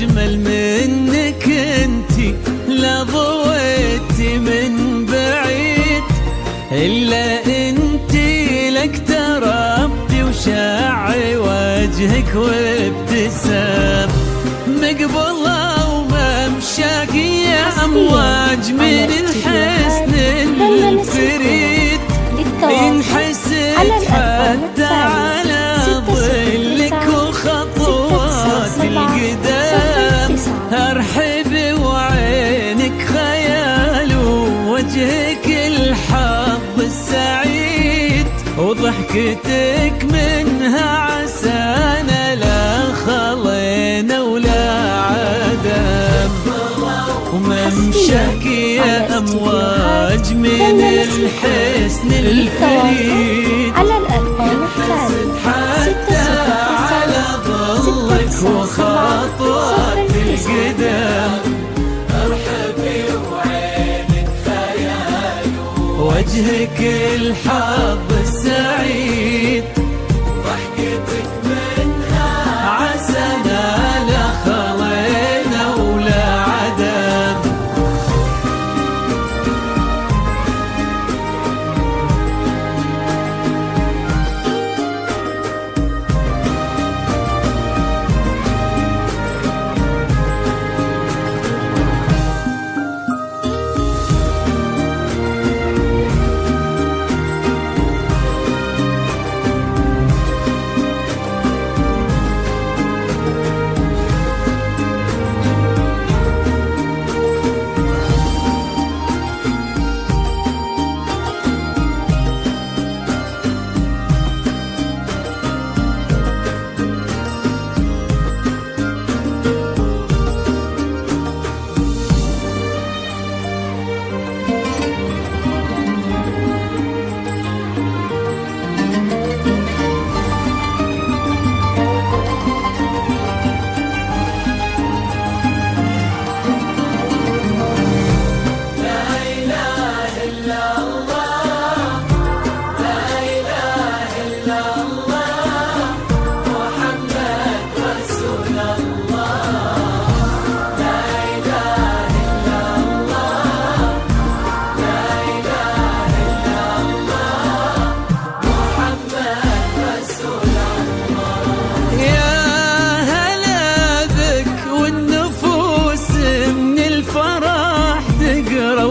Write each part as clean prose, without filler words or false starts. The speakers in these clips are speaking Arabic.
أجمل منك انتي لا ضويتي من بعيد، إلا انتي لك تربتي وشاعي وجهك وابتسام، مقبلة وممشاك يا أمواج من الحسن الفريد، ينحسد حتى على ظلك وخطوات القدام، أرحب وعينك خيال ووجهك الحظ السعيد، وضحكتك منها عسانا لا خلينا ولا عدم، وممشاك يا أمواج من الحسن الفريد، على الألبوم التالي حتى على ظلك وخطوات القدام، أرحبي وعينك خيال وجهك الحظ السعيد، ضحكتك منها عسانا لا خلينا ولا عدم.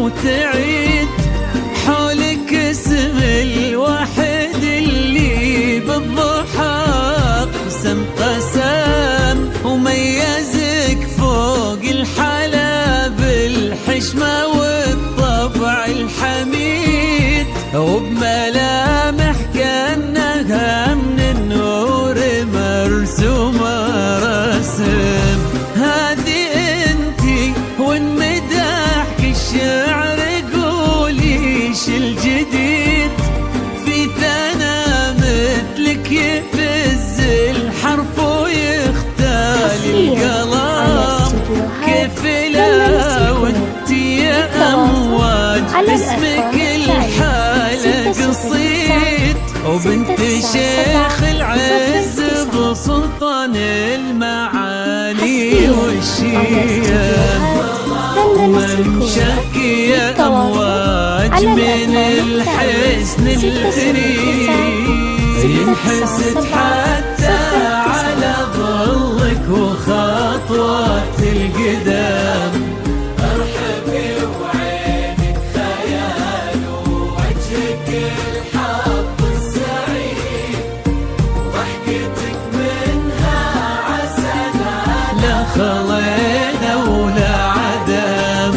وتعيد حولك اسم الواحد اللي بالضحى قسم وميزك فوق الحلا بالحشمة والطبع الحميد، وبملامح كأنها من النور مرسومة رسم، هذه انتي وانمدحك الشعر قوليش الجديد، في ثنا مثلك يفز الحرف ويختال القلم، كيف لا وانتي يا أمواج اسمك الحالة قصيد، وبنت شيخ العز بسلطان المعالي والشيم، وممشاك يا أمواج من الحسن الفريد، ينحسد حتى على ظلك وخطوات القدام، أرحبي وعينك خيال ووجهك الحظ السعيد، ضحكتك منها عسانا لا خلينا ولا عدم.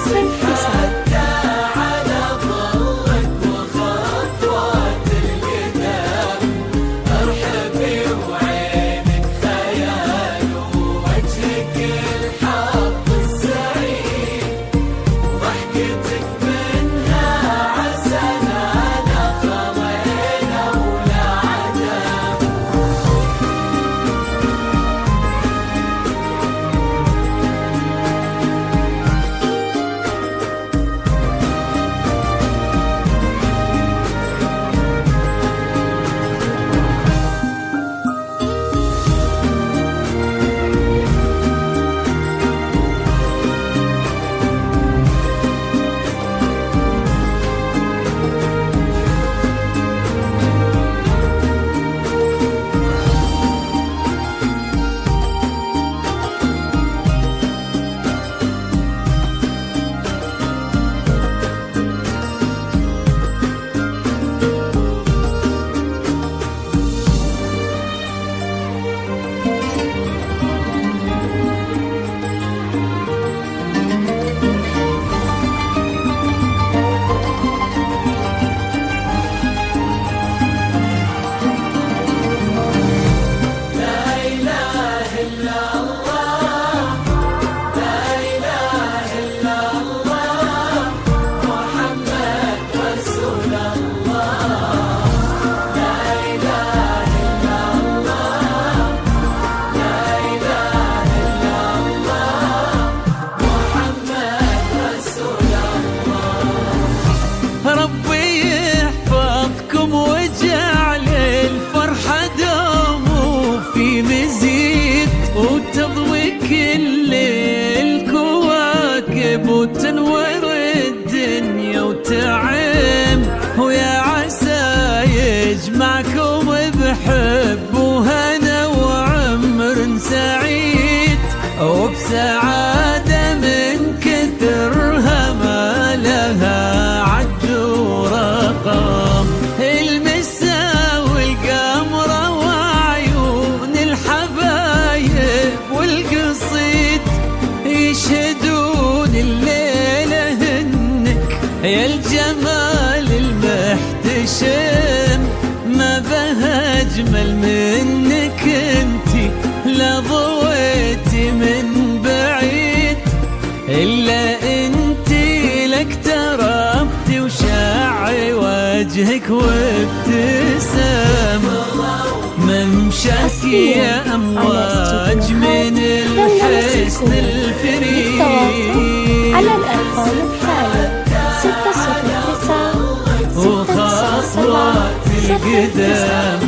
بالاتصال. ربي يحفظكم وجعل الفرحة دوم وفي مزيد، وتضوي كل الكواكب وتنور الدنيا وتعم، ويا عسى يجمعكم بحب وهنا وعمر سعيد، وبسعادة من كثرها ما لها المسا والقمرة وعيون الحبايب والقصيد يشهدون الليلة هنك يا الجمال المحتشم، ما بها أجمل منك انتي لا ضويتي من بعيد، إلا انتي لك تربتي وشاعي وجهك وابتسام، ممشاك يا أمواج من الحسن الفريد. على الأرقام التالية 609 وخطوات القدام